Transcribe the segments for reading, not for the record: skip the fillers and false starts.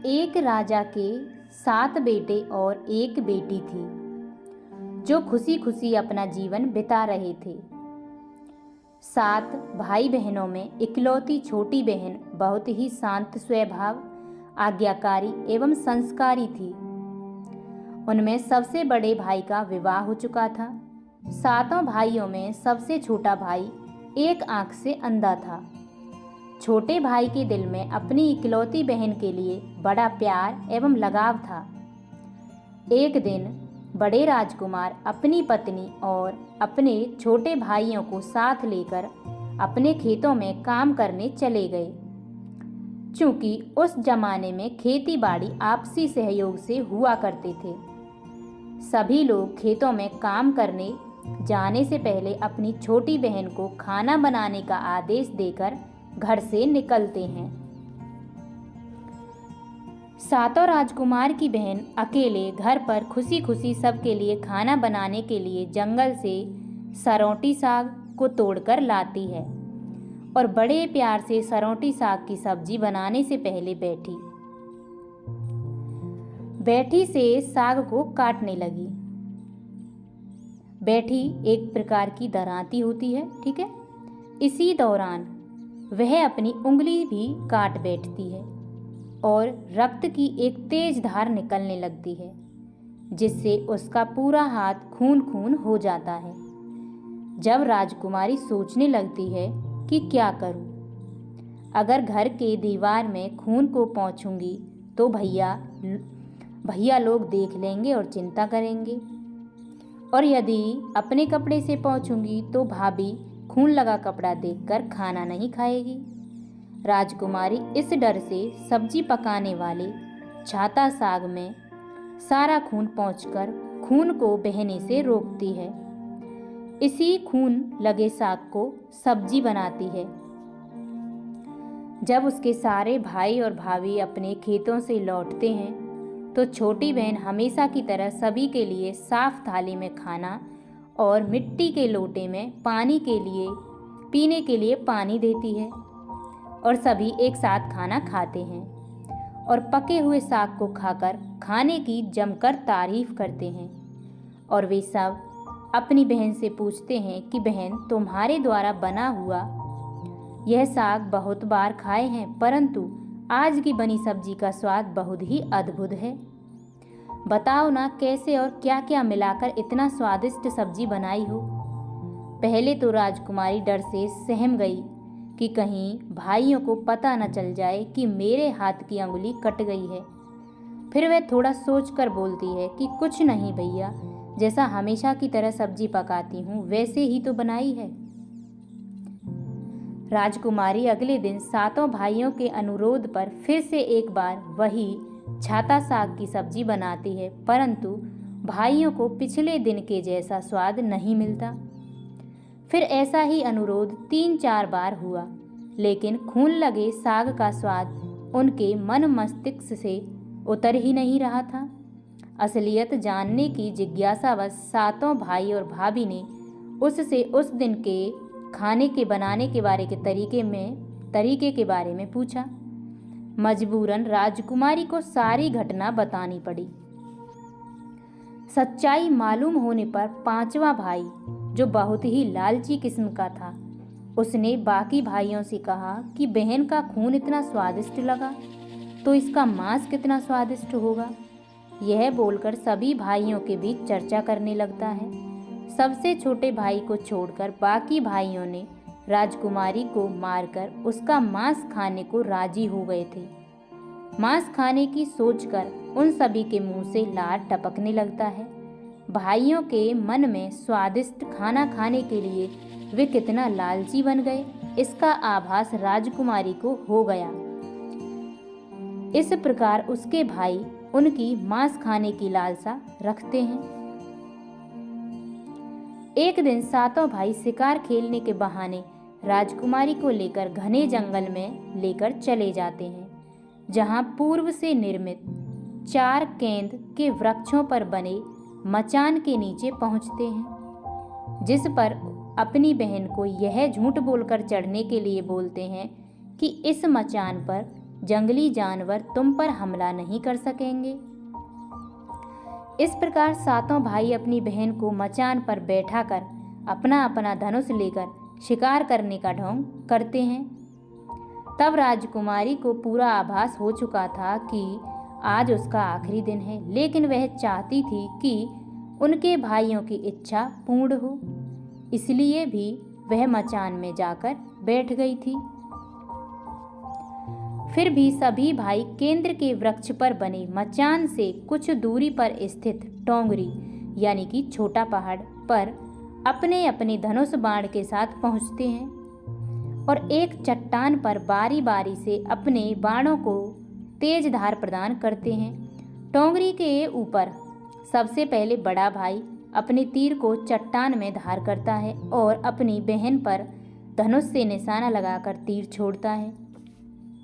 एक राजा के 7 बेटे और एक बेटी थी, जो खुशी खुशी अपना जीवन बिता रहे थे। 7 भाई बहनों में इकलौती छोटी बहन बहुत ही शांत स्वभाव, आज्ञाकारी एवं संस्कारी थी। उनमें सबसे बड़े भाई का विवाह हो चुका था। 7 भाइयों में सबसे छोटा भाई एक आंख से अंधा था। छोटे भाई के दिल में अपनी इकलौती बहन के लिए बड़ा प्यार एवं लगाव था। एक दिन बड़े राजकुमार अपनी पत्नी और अपने छोटे भाइयों को साथ लेकर अपने खेतों में काम करने चले गए। चूंकि उस जमाने में खेती बाड़ी आपसी सहयोग से हुआ करते थे, सभी लोग खेतों में काम करने जाने से पहले अपनी छोटी बहन को खाना बनाने का आदेश देकर घर से निकलते हैं। 7 राजकुमार की बहन अकेले घर पर खुशी खुशी सबके लिए खाना बनाने के लिए जंगल से सरौटी साग को तोड़कर लाती है और बड़े प्यार से सरौटी साग की सब्जी बनाने से पहले बैठी से साग को काटने लगी। बैठी एक प्रकार की दरांती होती है, ठीक है। इसी दौरान वह अपनी उंगली भी काट बैठती है और रक्त की एक तेज धार निकलने लगती है, जिससे उसका पूरा हाथ खून खून हो जाता है। जब राजकुमारी सोचने लगती है कि क्या करूं, अगर घर के दीवार में खून को पोंछूंगी तो भैया लोग देख लेंगे और चिंता करेंगे, और यदि अपने कपड़े से पोंछूंगी तो भाभी खून लगा कपड़ा देखकर खाना नहीं खाएगी। राजकुमारी इस डर से सब्जी पकाने वाले छाता साग में सारा खून पोंछकर खून को बहने से रोकती है। इसी खून लगे साग को सब्जी बनाती है। जब उसके सारे भाई और भाभी अपने खेतों से लौटते हैं तो छोटी बहन हमेशा की तरह सभी के लिए साफ थाली में खाना और मिट्टी के लोटे में पीने के लिए पानी देती है, और सभी एक साथ खाना खाते हैं और पके हुए साग को खाकर खाने की जमकर तारीफ करते हैं। और वे सब अपनी बहन से पूछते हैं कि बहन, तुम्हारे द्वारा बना हुआ यह साग बहुत बार खाए हैं, परंतु आज की बनी सब्जी का स्वाद बहुत ही अद्भुत है। बताओ ना कैसे और क्या क्या मिलाकर इतना स्वादिष्ट सब्जी बनाई हो। पहले तो राजकुमारी डर से सहम गई कि कहीं भाइयों को पता न चल जाए कि मेरे हाथ की अंगुली कट गई है। फिर वह थोड़ा सोचकर बोलती है कि कुछ नहीं भैया, जैसा हमेशा की तरह सब्जी पकाती हूँ वैसे ही तो बनाई है। राजकुमारी अगले दिन 7 भाइयों के अनुरोध पर फिर से एक बार वही छाता साग की सब्जी बनाती है, परंतु भाइयों को पिछले दिन के जैसा स्वाद नहीं मिलता। फिर ऐसा ही अनुरोध 3-4 बार हुआ, लेकिन खून लगे साग का स्वाद उनके मन मस्तिष्क से उतर ही नहीं रहा था। असलियत जानने की जिज्ञासावश 7 भाई और भाभी ने उससे उस दिन के खाने के बनाने के तरीके के बारे में पूछा। मजबूरन राजकुमारी को सारी घटना बतानी पड़ी। सच्चाई मालूम होने पर 5वां भाई, जो बहुत ही लालची किस्म का था, उसने बाकी भाइयों से कहा कि बहन का खून इतना स्वादिष्ट लगा तो इसका मांस कितना स्वादिष्ट होगा। यह बोलकर सभी भाइयों के बीच चर्चा करने लगता है। सबसे छोटे भाई को छोड़कर बाकी भाइयों ने राजकुमारी को मारकर उसका मांस खाने को राजी हो गए थे। मांस खाने की सोचकर उन सभी के मुंह से लार टपकने लगता है। भाइयों के मन में स्वादिष्ट खाना खाने के लिए वे कितना लालची बन गए, इसका आभास राजकुमारी को हो गया। इस प्रकार उसके भाई उनकी मांस खाने की लालसा रखते हैं। एक दिन 7 भाई शिकार खेलने के बहाने राजकुमारी को लेकर घने जंगल में लेकर चले जाते हैं, जहां पूर्व से निर्मित 4 केंद के वृक्षों पर बने मचान के नीचे पहुंचते हैं, जिस पर अपनी बहन को यह झूठ बोलकर चढ़ने के लिए बोलते हैं कि इस मचान पर जंगली जानवर तुम पर हमला नहीं कर सकेंगे। इस प्रकार सातों भाई अपनी बहन को मचान पर बैठाकर अपना अपना धनुष लेकर शिकार करने का ढोंग करते हैं। तब राजकुमारी को पूरा आभास हो चुका था कि आज उसका आखिरी दिन है, लेकिन वह चाहती थी कि उनके भाइयों की इच्छा पूर्ण हो, इसलिए भी वह मचान में जाकर बैठ गई थी। फिर भी सभी भाई केंद्र के वृक्ष पर बने मचान से कुछ दूरी पर स्थित टोंगरी यानी कि छोटा पहाड़ पर अपने अपने धनुष बाण के साथ पहुंचते हैं और एक चट्टान पर बारी बारी से अपने बाणों को तेज धार प्रदान करते हैं। टोंगरी के ऊपर सबसे पहले बड़ा भाई अपने तीर को चट्टान में धार करता है और अपनी बहन पर धनुष से निशाना लगाकर तीर छोड़ता है।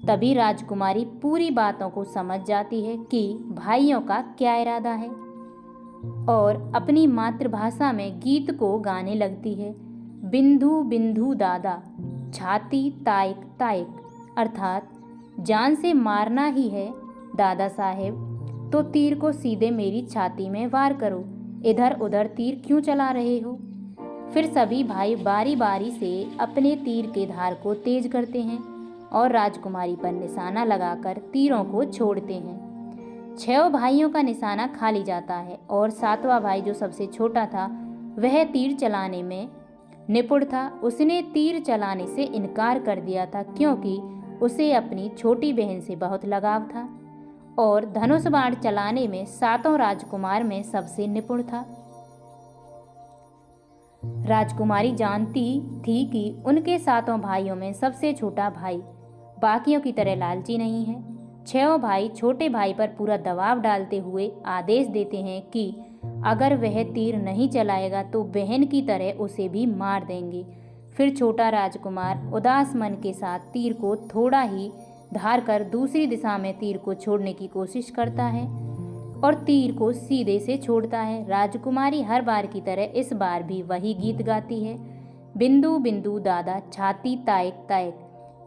तभी राजकुमारी पूरी बातों को समझ जाती है कि भाइयों का क्या इरादा है और अपनी मातृभाषा में गीत को गाने लगती है। बिंदु बिंदु दादा छाती तायक तायक, अर्थात जान से मारना ही है दादा साहेब तो तीर को सीधे मेरी छाती में वार करो, इधर उधर तीर क्यों चला रहे हो। फिर सभी भाई बारी बारी से अपने तीर के धार को तेज करते हैं और राजकुमारी पर निशाना लगाकर तीरों को छोड़ते हैं। 6 भाइयों का निशाना खाली जाता है और 7वां भाई जो सबसे छोटा था वह तीर चलाने में निपुण था। उसने तीर चलाने से इनकार कर दिया था क्योंकि उसे अपनी छोटी बहन से बहुत लगाव था और धनुष बाण चलाने में 7 राजकुमार में सबसे निपुण था। राजकुमारी जानती थी कि उनके 7 भाइयों में सबसे छोटा भाई बाकियों की तरह लालची नहीं है। 6 भाई छोटे भाई पर पूरा दबाव डालते हुए आदेश देते हैं कि अगर वह तीर नहीं चलाएगा तो बहन की तरह उसे भी मार देंगे। फिर छोटा राजकुमार उदास मन के साथ तीर को थोड़ा ही धार कर दूसरी दिशा में तीर को छोड़ने की कोशिश करता है और तीर को सीधे से छोड़ता है। राजकुमारी हर बार की तरह इस बार भी वही गीत गाती है, बिंदु बिंदु दादा छाती तायक तायक।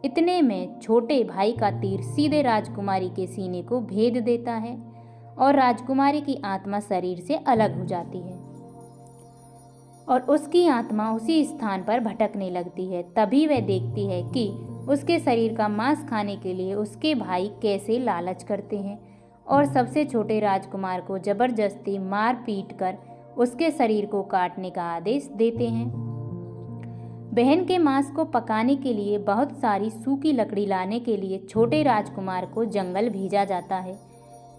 इतने में छोटे भाई का तीर सीधे राजकुमारी के सीने को भेद देता है और राजकुमारी की आत्मा शरीर से अलग हो जाती है और उसकी आत्मा उसी स्थान पर भटकने लगती है। तभी वह देखती है कि उसके शरीर का मांस खाने के लिए उसके भाई कैसे लालच करते हैं और सबसे छोटे राजकुमार को जबरदस्ती मार पीट कर उसके शरीर को काटने का आदेश देते हैं। बहन के मांस को पकाने के लिए बहुत सारी सूखी लकड़ी लाने के लिए छोटे राजकुमार को जंगल भेजा जाता है।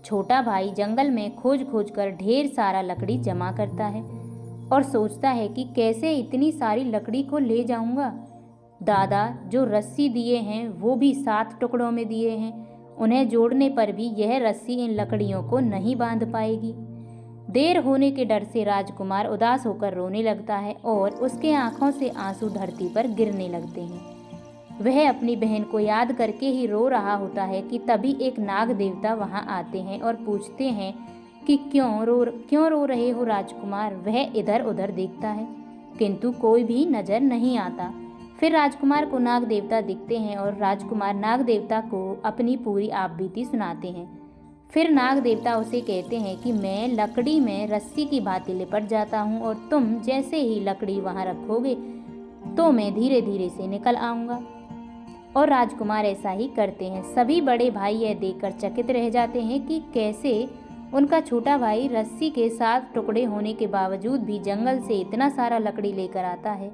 छोटा भाई जंगल में खोज खोज कर ढेर सारा लकड़ी जमा करता है और सोचता है कि कैसे इतनी सारी लकड़ी को ले जाऊंगा। दादा जो रस्सी दिए हैं वो भी 7 टुकड़ों में दिए हैं, उन्हें जोड़ने पर भी यह रस्सी इन लकड़ियों को नहीं बांध पाएगी। देर होने के डर से राजकुमार उदास होकर रोने लगता है और उसके आंखों से आंसू धरती पर गिरने लगते हैं। वह अपनी बहन को याद करके ही रो रहा होता है कि तभी एक नाग देवता वहां आते हैं और पूछते हैं कि क्यों रो रहे हो राजकुमार। वह इधर उधर देखता है किंतु कोई भी नजर नहीं आता। फिर राजकुमार को नाग देवता दिखते हैं और राजकुमार नाग देवता को अपनी पूरी आपबीती सुनाते हैं। फिर नाग देवता उसे कहते हैं कि मैं लकड़ी में रस्सी की भांति लिपट जाता हूँ और तुम जैसे ही लकड़ी वहाँ रखोगे तो मैं धीरे धीरे से निकल आऊँगा। और राजकुमार ऐसा ही करते हैं। सभी बड़े भाई यह देखकर चकित रह जाते हैं कि कैसे उनका छोटा भाई रस्सी के 7 टुकड़े होने के बावजूद भी जंगल से इतना सारा लकड़ी लेकर आता है।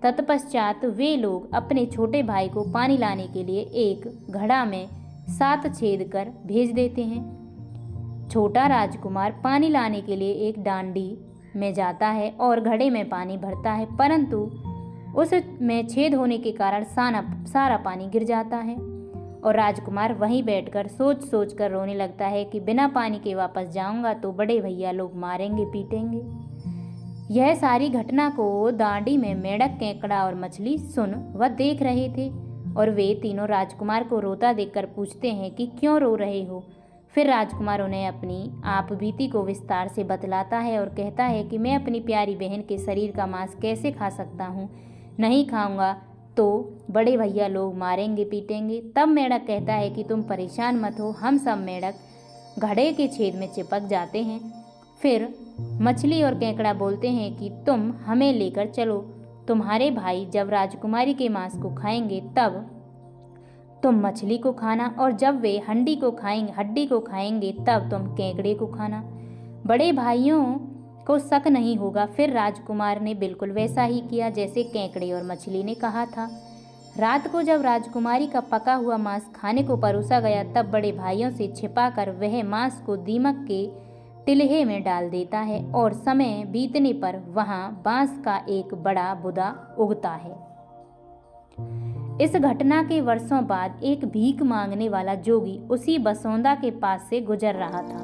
तत्पश्चात वे लोग अपने छोटे भाई को पानी लाने के लिए एक घड़ा में 7 छेद कर भेज देते हैं। छोटा राजकुमार पानी लाने के लिए एक डांडी में जाता है और घड़े में पानी भरता है, परंतु उसमें छेद होने के कारण सारा पानी गिर जाता है और राजकुमार वहीं बैठकर सोच सोच कर रोने लगता है कि बिना पानी के वापस जाऊंगा तो बड़े भैया लोग मारेंगे पीटेंगे। यह सारी घटना को डांडी में मेंढक, केकड़ा और मछली सुन व देख रहे थे और वे तीनों राजकुमार को रोता देखकर पूछते हैं कि क्यों रो रहे हो। फिर राजकुमार उन्हें अपनी आप बीती को विस्तार से बतलाता है और कहता है कि मैं अपनी प्यारी बहन के शरीर का मांस कैसे खा सकता हूँ, नहीं खाऊंगा तो बड़े भैया लोग मारेंगे पीटेंगे। तब मेंढक कहता है कि तुम परेशान मत हो, हम सब मेंढक घड़े के छेद में चिपक जाते हैं। फिर मछली और केकड़ा बोलते हैं कि तुम हमें लेकर चलो, तुम्हारे भाई जब राजकुमारी के मांस को खाएंगे तब तुम मछली को खाना, और जब वे हड्डी को खाएंगे तब तुम केकड़े को खाना। बड़े भाइयों को शक नहीं होगा। फिर राजकुमार ने बिल्कुल वैसा ही किया जैसे केकड़े और मछली ने कहा था। रात को जब राजकुमारी का पका हुआ मांस खाने को परोसा गया तब बड़े भाइयों से छिपाकर वह मांस को दीमक के तिलहे में डाल देता है और समय बीतने पर वहां बांस का एक बड़ा बुदा उगता है। इस घटना के वर्षों बाद एक भीख मांगने वाला जोगी उसी बसोंदा के पास से गुजर रहा था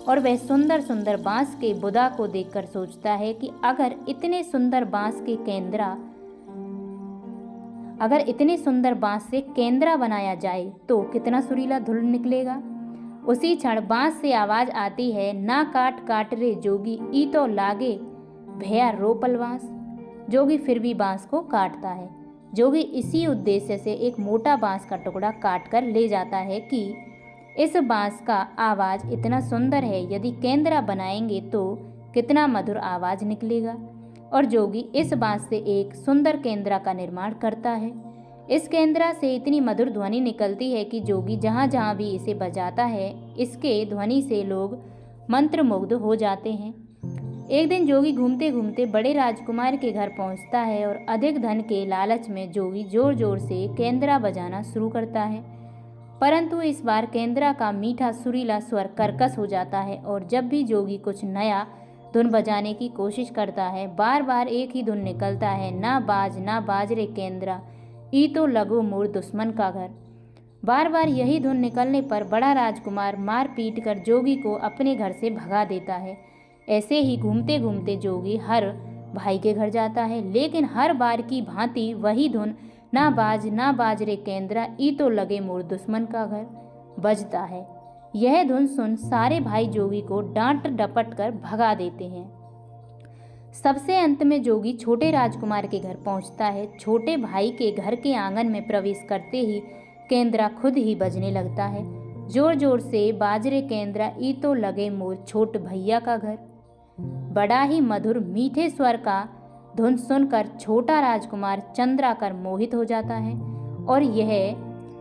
और वह सुंदर सुंदर बांस के बुदा को देखकर सोचता है कि अगर इतने सुंदर बांस से केंद्रा बनाया जाए तो कितना सुरीला धुल निकलेगा। उसी क्षण बांस से आवाज आती है, ना काट काट रे जोगी, ई तो लागे भैया रोपल बांस। जोगी फिर भी बांस को काटता है। जोगी इसी उद्देश्य से एक मोटा बांस का टुकड़ा काट कर ले जाता है कि इस बांस का आवाज इतना सुंदर है, यदि केंद्रा बनाएंगे तो कितना मधुर आवाज निकलेगा। और जोगी इस बांस से एक सुंदर केंद्रा का निर्माण करता है। इस केंद्रा से इतनी मधुर ध्वनि निकलती है कि जोगी जहाँ जहाँ भी इसे बजाता है, इसके ध्वनि से लोग मंत्रमुग्ध हो जाते हैं। एक दिन जोगी घूमते घूमते बड़े राजकुमार के घर पहुंचता है और अधिक धन के लालच में जोगी जोर जोर से केंद्रा बजाना शुरू करता है। परंतु इस बार केंद्रा का मीठा सुरीला स्वर कर्कश हो जाता है और जब भी जोगी कुछ नया धुन बजाने की कोशिश करता है, बार बार एक ही धुन निकलता है, ना बाज रे केंद्रा, ई तो लगो मोर दुश्मन का घर। बार बार यही धुन निकलने पर बड़ा राजकुमार मार पीट कर जोगी को अपने घर से भगा देता है। ऐसे ही घूमते घूमते जोगी हर भाई के घर जाता है, लेकिन हर बार की भांति वही धुन, ना बाज रे केंद्रा, ई तो लगे मोर दुश्मन का घर, बजता है। यह धुन सुन सारे भाई जोगी को डांट डपट कर भगा देते हैं। सबसे अंत में जोगी छोटे राजकुमार के घर पहुंचता है। छोटे भाई के घर के आंगन में प्रवेश करते ही केंद्रा खुद ही बजने लगता है, जोर जोर से, बाजरे केंद्रा, ई तो लगे मोर छोट भैया का घर। बड़ा ही मधुर मीठे स्वर का धुन सुनकर छोटा राजकुमार चंद्राकर मोहित हो जाता है और यह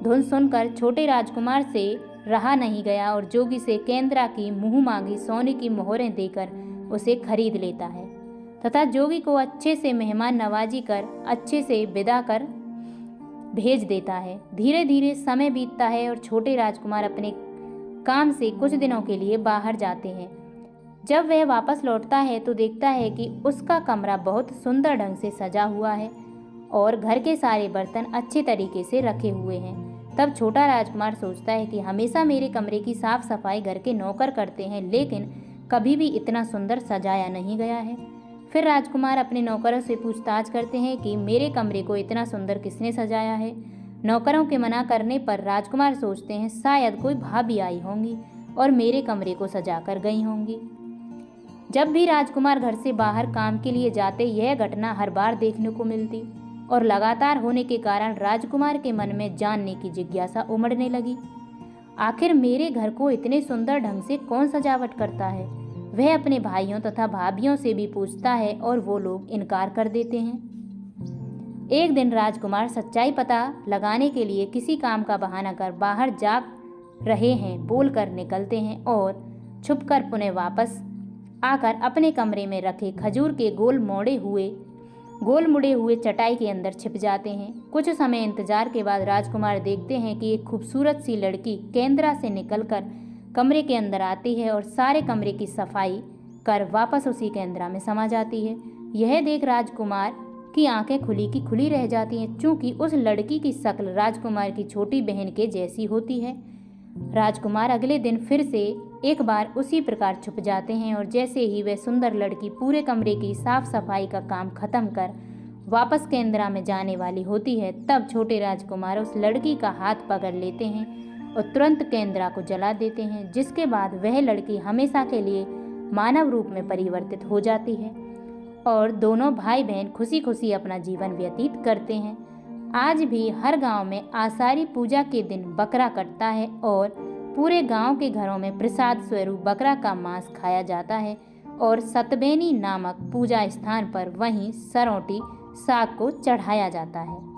धुन सुनकर छोटे राजकुमार से रहा नहीं गया और जोगी से केंद्रा की मुंह मांगी सोने की मोहरें देकर उसे खरीद लेता है तथा जोगी को अच्छे से मेहमान नवाजी कर अच्छे से विदा कर भेज देता है। धीरे धीरे समय बीतता है और छोटे राजकुमार अपने काम से कुछ दिनों के लिए बाहर जाते हैं। जब वह वापस लौटता है तो देखता है कि उसका कमरा बहुत सुंदर ढंग से सजा हुआ है और घर के सारे बर्तन अच्छे तरीके से रखे हुए हैं। तब छोटा राजकुमार सोचता है कि हमेशा मेरे कमरे की साफ सफाई घर के नौकर करते हैं, लेकिन कभी भी इतना सुंदर सजाया नहीं गया है। फिर राजकुमार अपने नौकरों से पूछताछ करते हैं कि मेरे कमरे को इतना सुंदर किसने सजाया है। नौकरों के मना करने पर राजकुमार सोचते हैं शायद कोई भाभी आई होंगी और मेरे कमरे को सजा कर गई होंगी। जब भी राजकुमार घर से बाहर काम के लिए जाते, यह घटना हर बार देखने को मिलती और लगातार होने के कारण राजकुमार के मन में जानने की जिज्ञासा उमड़ने लगी। आखिर मेरे घर को इतने सुंदर ढंग से कौन सजावट करता है। वह अपने भाइयों तथा भाभियों से भी पूछता है और वो लोग इनकार कर देते हैं। एक दिन राजकुमार सच्चाई पता लगाने के लिए किसी काम का बहाना कर बाहर जा रहे हैं बोलकर निकलते हैं और छुपकर पुनः वापस आकर अपने कमरे में रखे खजूर के गोल मुड़े हुए चटाई के अंदर छिप जाते हैं। कुछ समय इंतजार के बाद राजकुमार देखते हैं कि एक खूबसूरत सी लड़की केंद्रा से निकलकर कमरे के अंदर आती है और सारे कमरे की सफाई कर वापस उसी केंद्रा में समा जाती है। यह देख राजकुमार की आंखें खुली की खुली रह जाती हैं, चूंकि उस लड़की की शक्ल राजकुमार की छोटी बहन के जैसी होती है। राजकुमार अगले दिन फिर से एक बार उसी प्रकार छुप जाते हैं और जैसे ही वह सुंदर लड़की पूरे कमरे की साफ सफाई का काम खत्म कर वापस केंद्रा में जाने वाली होती है, तब छोटे राजकुमार उस लड़की का हाथ पकड़ लेते हैं और तुरंत केंद्रा को जला देते हैं, जिसके बाद वह लड़की हमेशा के लिए मानव रूप में परिवर्तित हो जाती है और दोनों भाई बहन खुशी खुशी अपना जीवन व्यतीत करते हैं। आज भी हर गांव में आषाढ़ी पूजा के दिन बकरा कटता है और पूरे गांव के घरों में प्रसाद स्वरूप बकरा का मांस खाया जाता है और सतबेनी नामक पूजा स्थान पर वहीं सरौटी साग को चढ़ाया जाता है।